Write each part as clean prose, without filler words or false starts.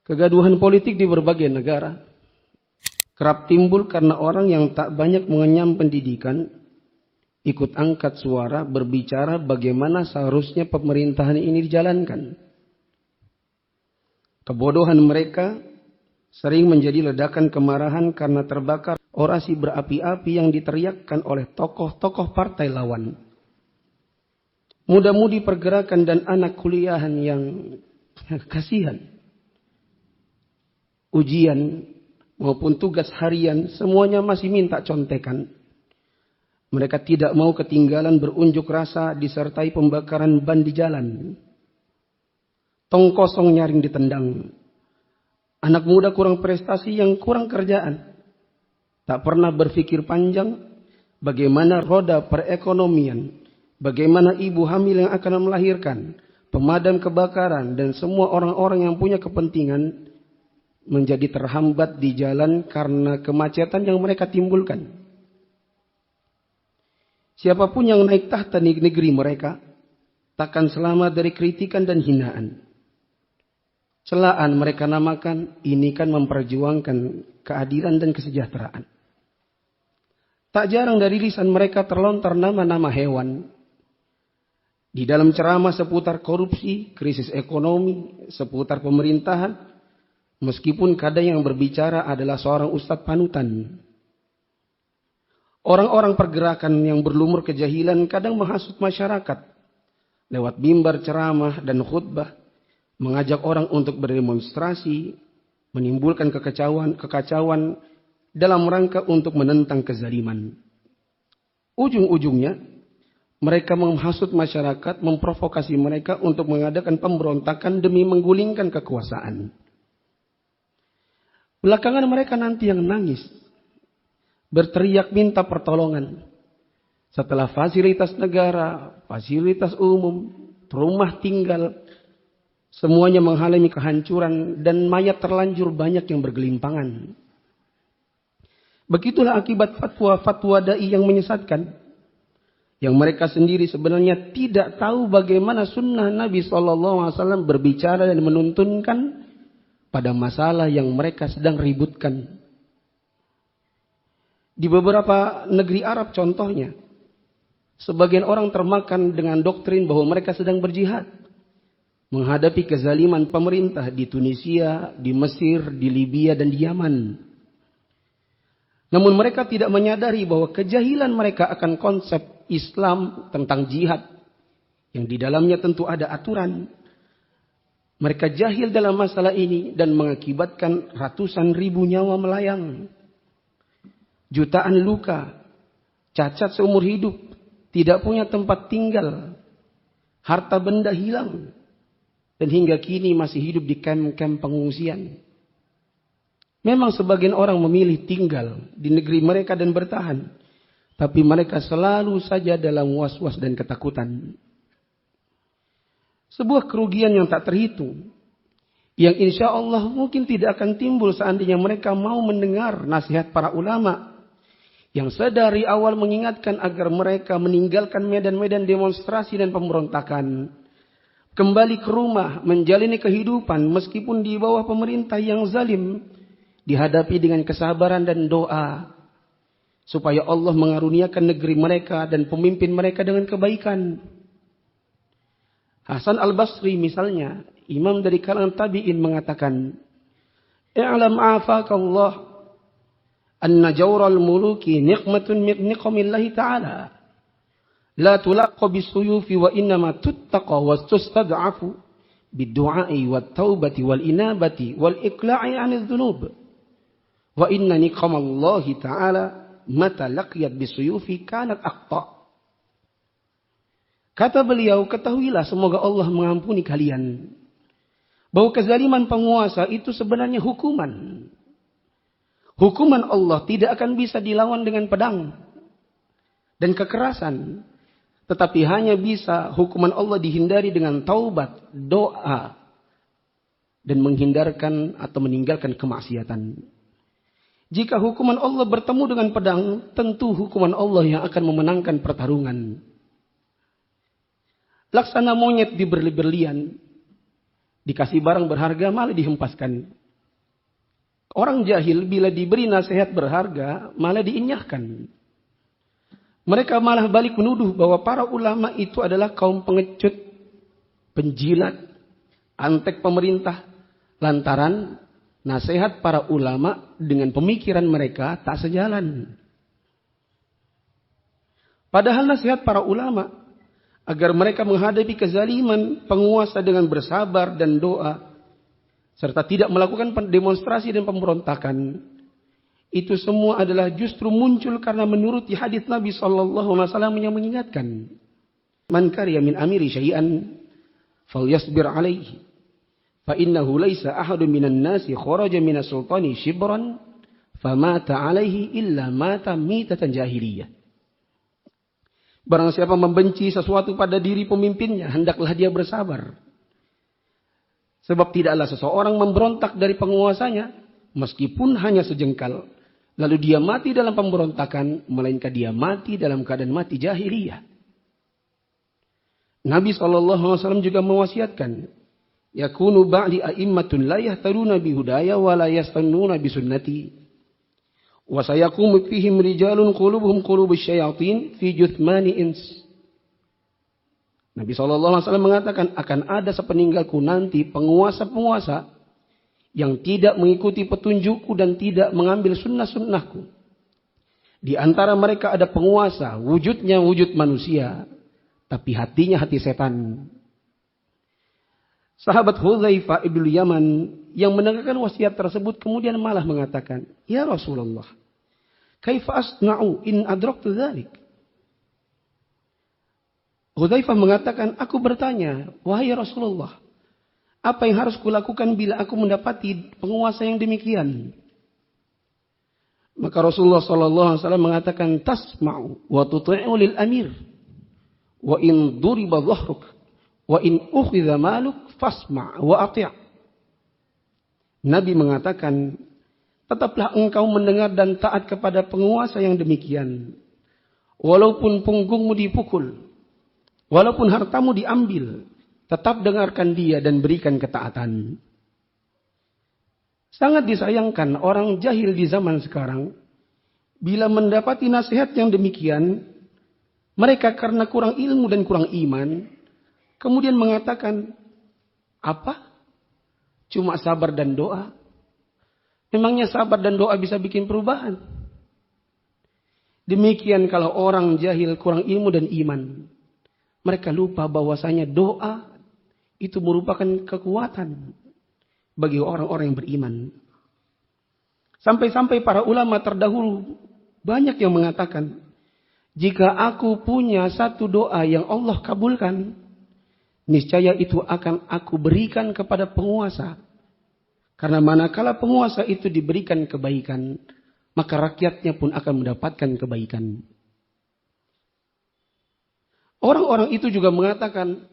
Kegaduhan politik di berbagai negara kerap timbul karena orang yang tak banyak mengenyam pendidikan ikut angkat suara berbicara bagaimana seharusnya pemerintahan ini dijalankan. Kebodohan mereka sering menjadi ledakan kemarahan karena terbakar orasi berapi-api yang diteriakkan oleh tokoh-tokoh partai lawan. Muda-mudi pergerakan dan anak kuliahan yang kasihan. Ujian maupun tugas harian semuanya masih minta contekan. Mereka tidak mau ketinggalan berunjuk rasa disertai pembakaran ban di jalan. Tong kosong nyaring ditendang. Anak muda kurang prestasi yang kurang kerjaan. Tak pernah berpikir panjang bagaimana roda perekonomian, bagaimana ibu hamil yang akan melahirkan, pemadam kebakaran dan semua orang-orang yang punya kepentingan menjadi terhambat di jalan karena kemacetan yang mereka timbulkan. Siapapun yang naik tahta negeri mereka takkan selamat dari kritikan dan hinaan. Celaan mereka namakan ini kan memperjuangkan keadilan dan kesejahteraan. Tak jarang dari lisan mereka terlontar nama-nama hewan. Di dalam ceramah seputar korupsi, krisis ekonomi, seputar pemerintahan, meskipun kadang yang berbicara adalah seorang ustadz panutan. Orang-orang pergerakan yang berlumur kejahilan kadang menghasut masyarakat lewat mimbar ceramah dan khutbah, mengajak orang untuk berdemonstrasi, menimbulkan kekacauan dalam rangka untuk menentang kezaliman. Ujung-ujungnya, mereka menghasut masyarakat, memprovokasi mereka untuk mengadakan pemberontakan demi menggulingkan kekuasaan. Belakangan mereka nanti yang nangis, berteriak minta pertolongan. Setelah fasilitas negara, fasilitas umum, rumah tinggal, semuanya mengalami kehancuran dan mayat terlanjur banyak yang bergelimpangan. Begitulah akibat fatwa-fatwa dai yang menyesatkan. Yang mereka sendiri sebenarnya tidak tahu bagaimana sunnah Nabi SAW berbicara dan menuntunkan pada masalah yang mereka sedang ributkan. Di beberapa negeri Arab contohnya, sebagian orang termakan dengan doktrin bahwa mereka sedang berjihad menghadapi kezaliman pemerintah di Tunisia, di Mesir, di Libya, dan di Yaman. Namun mereka tidak menyadari bahwa kejahilan mereka akan konsep Islam tentang jihad, yang di dalamnya tentu ada aturan. Mereka jahil dalam masalah ini dan mengakibatkan ratusan ribu nyawa melayang. Jutaan luka, cacat seumur hidup, tidak punya tempat tinggal, harta benda hilang. Dan hingga kini masih hidup di kamp-kamp pengungsian. Memang sebagian orang memilih tinggal di negeri mereka dan bertahan. Tapi mereka selalu saja dalam was-was dan ketakutan. Sebuah kerugian yang tak terhitung. Yang insya Allah mungkin tidak akan timbul seandainya mereka mau mendengar nasihat para ulama. Yang sedari awal mengingatkan agar mereka meninggalkan medan-medan demonstrasi dan pemberontakan. Kembali ke rumah, menjalani kehidupan meskipun di bawah pemerintah yang zalim. Dihadapi dengan kesabaran dan doa. Supaya Allah mengaruniakan negeri mereka dan pemimpin mereka dengan kebaikan. Hasan al-Basri misalnya, imam dari kalangan tabi'in mengatakan, "I'lam afakallah anna jawral muluki niqmatun min niqamillahi ta'ala. La tulaqqa bisuyufi wa innama tuttaqa wa tustad'afu bid-du'ai wat taubati wal inabati wal iqla'i 'anil dhunub. Wa inna niqamallahi ta'ala mata laqiyat bisuyufi kanat aqta." Kata beliau, ketahuilah semoga Allah mengampuni kalian, bahwa kezaliman penguasa itu sebenarnya hukuman. Hukuman Allah tidak akan bisa dilawan dengan pedang dan kekerasan. Tetapi hanya bisa hukuman Allah dihindari dengan taubat, doa, dan menghindarkan atau meninggalkan kemaksiatan. Jika hukuman Allah bertemu dengan pedang, tentu hukuman Allah yang akan memenangkan pertarungan. Laksana monyet di berlian, Dikasih barang berharga malah dihempaskan. Orang jahil bila diberi nasihat berharga malah diinyahkan. Mereka malah balik menuduh bahwa para ulama itu adalah kaum pengecut, penjilat, antek pemerintah. Lantaran nasihat para ulama dengan pemikiran mereka tak sejalan. Padahal nasihat para ulama agar mereka menghadapi kezaliman penguasa dengan bersabar dan doa, serta tidak melakukan demonstrasi dan pemberontakan, itu semua adalah justru muncul karena menuruti hadits Nabi SAW yang mengingatkan, man kariya min amiri syai'an falyasbir alaihi fa innahu laisa ahadun minan nasi kharaja minas sultani shibran famata alaihi illa mata mitatan jahiliyah. Barang siapa membenci sesuatu pada diri pemimpinnya, hendaklah dia bersabar. Sebab tidaklah seseorang memberontak dari penguasanya, meskipun hanya sejengkal. Lalu dia mati dalam pemberontakan, melainkan dia mati dalam keadaan mati jahiliyah. Nabi SAW juga mewasiatkan, yakunu ba'li a'immatun la yahtaruna bihudaya wa la yastannuna bisunnati. Wa sayaqumu fihim rijalun qulubuhum qulubus syayatin fi juthmani ins. Nabi SAW mengatakan akan ada sepeninggalku nanti penguasa-penguasa yang tidak mengikuti petunjukku dan tidak mengambil sunnah-sunnahku. Di antara mereka ada penguasa, wujudnya wujud manusia, tapi hatinya hati setan. Sahabat Hudzaifah ibnu Yaman yang mendengarkan wasiat tersebut kemudian malah mengatakan, ya Rasulullah, kaifa asna'u in adraktu dzalik? Hudzaifah mengatakan, aku bertanya, wahai Rasulullah, apa yang harus kulakukan bila aku mendapati penguasa yang demikian? Maka Rasulullah SAW mengatakan, tasma'u wa tuti'u lil amir, wa in duriba dhahruk, wa in ukhidha maluk, fasma' wa ati'. Nabi mengatakan, tetaplah engkau mendengar dan taat kepada penguasa yang demikian. Walaupun punggungmu dipukul, walaupun hartamu diambil, tetap dengarkan dia dan berikan ketaatan. Sangat disayangkan orang jahil di zaman sekarang, bila mendapati nasihat yang demikian, mereka karena kurang ilmu dan kurang iman, kemudian mengatakan, apa? Cuma sabar dan doa. Memangnya sabar dan doa bisa bikin perubahan? Demikian kalau orang jahil kurang ilmu dan iman. Mereka lupa bahwasanya doa itu merupakan kekuatan bagi orang-orang yang beriman. Sampai-sampai para ulama terdahulu banyak yang mengatakan, jika aku punya satu doa yang Allah kabulkan, niscaya itu akan aku berikan kepada penguasa. Karena manakala penguasa itu diberikan kebaikan, maka rakyatnya pun akan mendapatkan kebaikan. Orang-orang itu juga mengatakan,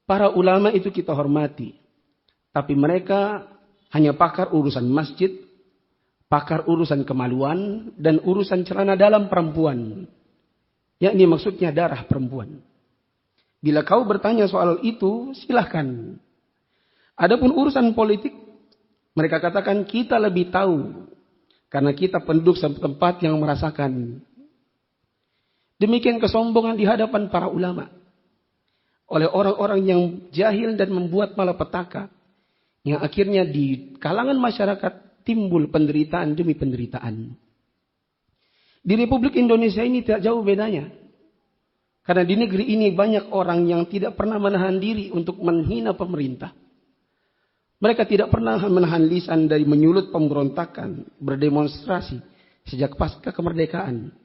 para ulama itu kita hormati. Tapi mereka hanya pakar urusan masjid, pakar urusan kemaluan, dan urusan celana dalam perempuan. Yakni maksudnya darah perempuan. Bila kau bertanya soal itu, silahkan. Adapun urusan politik, mereka katakan kita lebih tahu. Karena kita penduduk setempat yang merasakan. Demikian kesombongan di hadapan para ulama. Oleh orang-orang yang jahil dan membuat malapetaka. Yang akhirnya di kalangan masyarakat timbul penderitaan demi penderitaan. Di Republik Indonesia ini tidak jauh bedanya. Karena di negeri ini banyak orang yang tidak pernah menahan diri untuk menghina pemerintah. Mereka tidak pernah menahan lisan dari menyulut pemberontakan, berdemonstrasi sejak pasca kemerdekaan.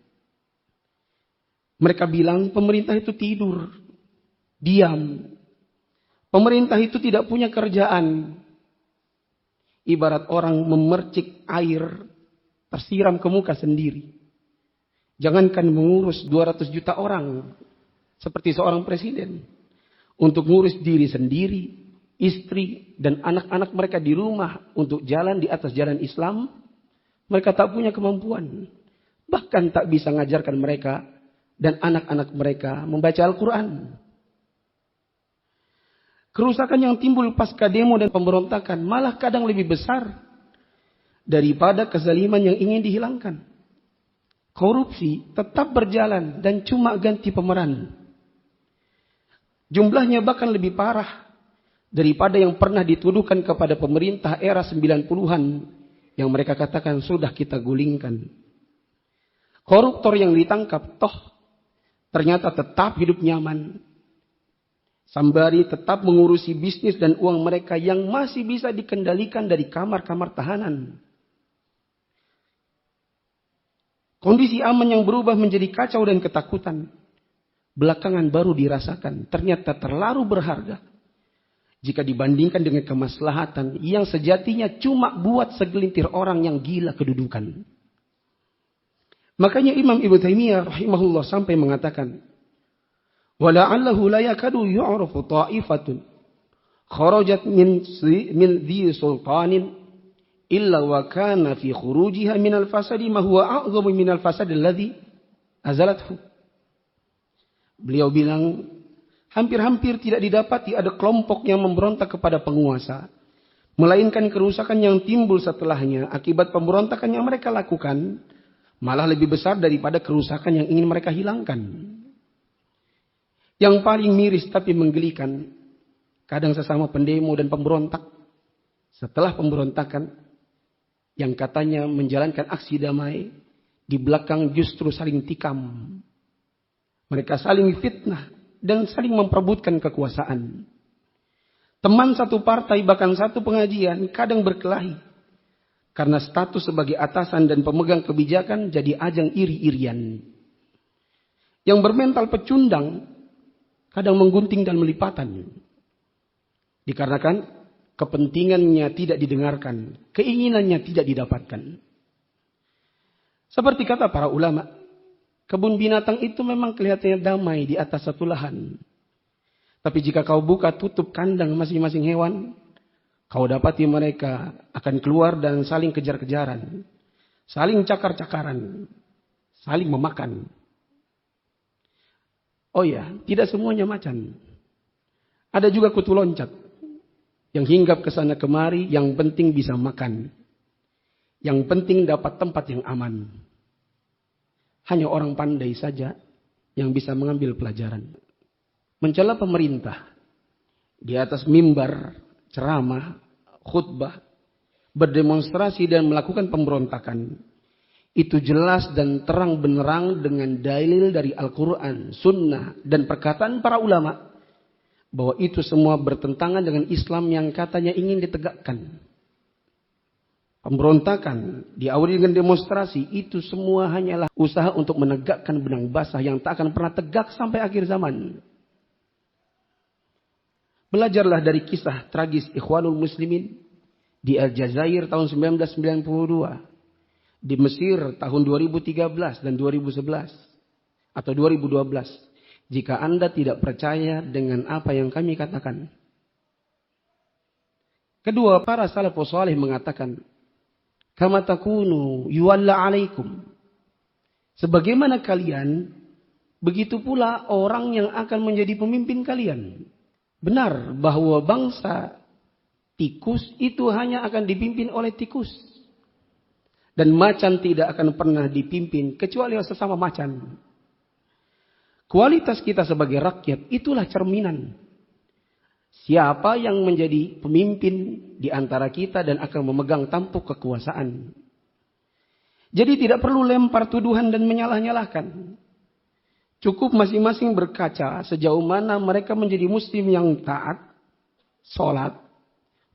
Mereka bilang pemerintah itu tidur, diam. Pemerintah itu tidak punya kerjaan. Ibarat orang memercik air tersiram ke muka sendiri. Jangankan mengurus 200 juta orang seperti seorang presiden. Untuk ngurus diri sendiri, istri dan anak-anak mereka di rumah untuk jalan di atas jalan Islam, mereka tak punya kemampuan. Bahkan tak bisa mengajarkan mereka dan anak-anak mereka membaca Al-Quran. Kerusakan yang timbul pasca demo dan pemberontakan malah kadang lebih besar daripada kezaliman yang ingin dihilangkan. Korupsi tetap berjalan dan cuma ganti pemeran. Jumlahnya bahkan lebih parah daripada yang pernah dituduhkan kepada pemerintah era 90-an yang mereka katakan sudah kita gulingkan. Koruptor yang ditangkap toh ternyata tetap hidup nyaman. Sembari tetap mengurusi bisnis dan uang mereka yang masih bisa dikendalikan dari kamar-kamar tahanan. Kondisi aman yang berubah menjadi kacau dan ketakutan. Belakangan baru dirasakan ternyata terlalu berharga. Jika dibandingkan dengan kemaslahatan yang sejatinya cuma buat segelintir orang yang gila kedudukan. Makanya Imam Ibnu Taimiyah rahimahullah sampai mengatakan, wala'allahu la yakadu yu'rafu ta'ifatun kharajat min dhi sultanin illa wa kana fi khurujiha min al-fasadi ma huwa a'zamu min al-fasad alladhi azalathu. Beliau bilang, hampir-hampir tidak didapati ada kelompok yang memberontak kepada penguasa, melainkan kerusakan yang timbul setelahnya akibat pemberontakan yang mereka lakukan malah lebih besar daripada kerusakan yang ingin mereka hilangkan. Yang paling miris tapi menggelikan, kadang sesama pendemo dan pemberontak, setelah pemberontakan, yang katanya menjalankan aksi damai, di belakang justru saling tikam. Mereka saling fitnah dan saling memperebutkan kekuasaan. Teman satu partai bahkan satu pengajian kadang berkelahi, karena status sebagai atasan dan pemegang kebijakan jadi ajang iri-irian. Yang bermental pecundang, kadang menggunting dan melipatan. Dikarenakan kepentingannya tidak didengarkan, keinginannya tidak didapatkan. Seperti kata para ulama, kebun binatang itu memang kelihatannya damai di atas satu lahan. Tapi jika kau buka tutup kandang masing-masing hewan, kau dapati mereka akan keluar dan saling kejar-kejaran, saling cakar-cakaran, saling memakan. Oh ya, tidak semuanya macan. Ada juga kutu loncat yang hinggap ke sana kemari, yang penting bisa makan. Yang penting dapat tempat yang aman. Hanya orang pandai saja yang bisa mengambil pelajaran. Mencela pemerintah di atas mimbar, ceramah, khutbah, berdemonstrasi dan melakukan pemberontakan. Itu jelas dan terang benderang dengan dalil dari Al-Quran, Sunnah, dan perkataan para ulama. Bahwa itu semua bertentangan dengan Islam yang katanya ingin ditegakkan. Pemberontakan diawali dengan demonstrasi, itu semua hanyalah usaha untuk menegakkan benang basah yang tak akan pernah tegak sampai akhir zaman. Belajarlah dari kisah tragis Ikhwanul Muslimin di Aljazair tahun 1992. Di Mesir tahun 2013 dan 2011 atau 2012. Jika Anda tidak percaya dengan apa yang kami katakan. Kedua, para salafus salih mengatakan, kama takunu yuwalla alaikum. Sebagaimana kalian, begitu pula orang yang akan menjadi pemimpin kalian. Benar bahwa bangsa tikus itu hanya akan dipimpin oleh tikus. Dan macan tidak akan pernah dipimpin kecuali oleh sesama macan. Kualitas kita sebagai rakyat itulah cerminan. Siapa yang menjadi pemimpin di antara kita dan akan memegang tampuk kekuasaan. Jadi tidak perlu lempar tuduhan dan menyalah-nyalahkan. Cukup masing-masing berkaca sejauh mana mereka menjadi muslim yang taat, sholat,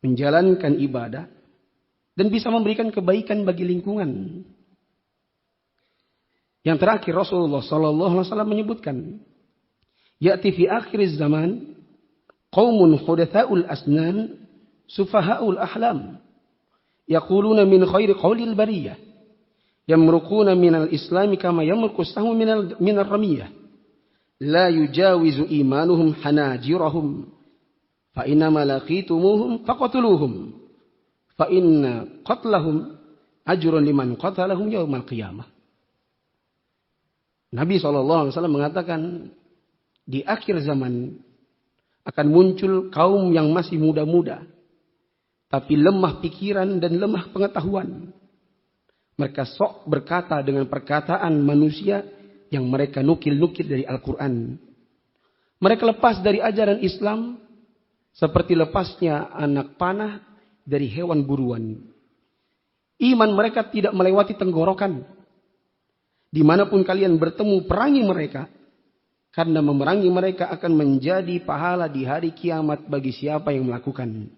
menjalankan ibadah, dan bisa memberikan kebaikan bagi lingkungan. Yang terakhir Rasulullah SAW menyebutkan, ya'ti fi akhir zaman qaumun hudatha'ul asnan sufaha'ul ahlam yaquluna min khairi qawlil bariyah yamruquna minal islami kama yamruqu sahmu minal ramiyah la yujawizu imanuhum hanajirahum fa inna ma laqitumuhum faqatuluhum fa inna qatlahum ajrun liman qatalahum yaumal qiyamah. Nabi SAW mengatakan, di akhir zaman akan muncul kaum yang masih muda-muda, tapi lemah pikiran dan lemah pengetahuan. Mereka sok berkata dengan perkataan manusia yang mereka nukil-nukil dari Al-Quran. Mereka lepas dari ajaran Islam seperti lepasnya anak panah dari hewan buruan. Iman mereka tidak melewati tenggorokan. Dimanapun kalian bertemu, perangi mereka. Karena memerangi mereka akan menjadi pahala di hari kiamat bagi siapa yang melakukan.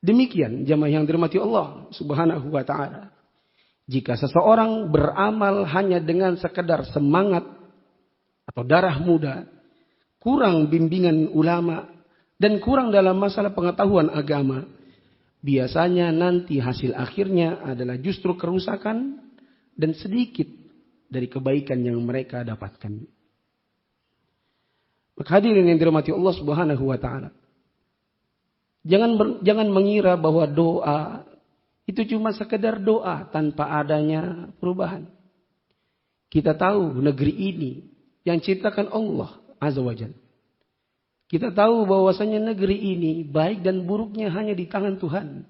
Demikian jamaah yang dirahmati Allah Subhanahu wa ta'ala. Jika seseorang beramal hanya dengan sekedar semangat atau darah muda, kurang bimbingan ulama, dan kurang dalam masalah pengetahuan agama, biasanya nanti hasil akhirnya adalah justru kerusakan dan sedikit dari kebaikan yang mereka dapatkan. Maka hadirin yang dirahmati Allah Subhanahu wa ta'ala, jangan mengira bahwa doa itu cuma sekedar doa tanpa adanya perubahan. Kita tahu negeri ini yang ciptakan Allah Azza wa Jalla. Kita tahu bahwasanya negeri ini baik dan buruknya hanya di tangan Tuhan.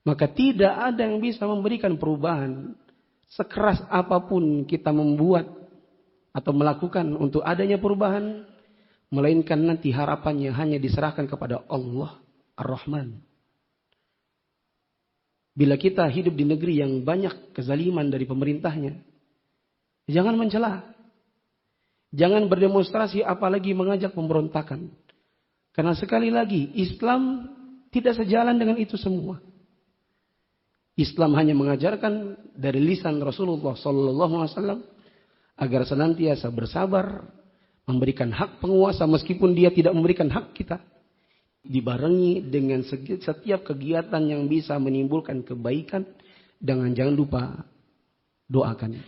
Maka tidak ada yang bisa memberikan perubahan sekeras apapun kita membuat atau melakukan untuk adanya perubahan, melainkan nanti harapannya hanya diserahkan kepada Allah Ar-Rahman. Bila kita hidup di negeri yang banyak kezaliman dari pemerintahnya, jangan mencela. Jangan berdemonstrasi apalagi mengajak pemberontakan. Karena sekali lagi Islam tidak sejalan dengan itu semua. Islam hanya mengajarkan dari lisan Rasulullah SAW agar senantiasa bersabar, memberikan hak penguasa meskipun dia tidak memberikan hak kita. Dibarengi dengan setiap kegiatan yang bisa menimbulkan kebaikan. Jangan lupa doakan.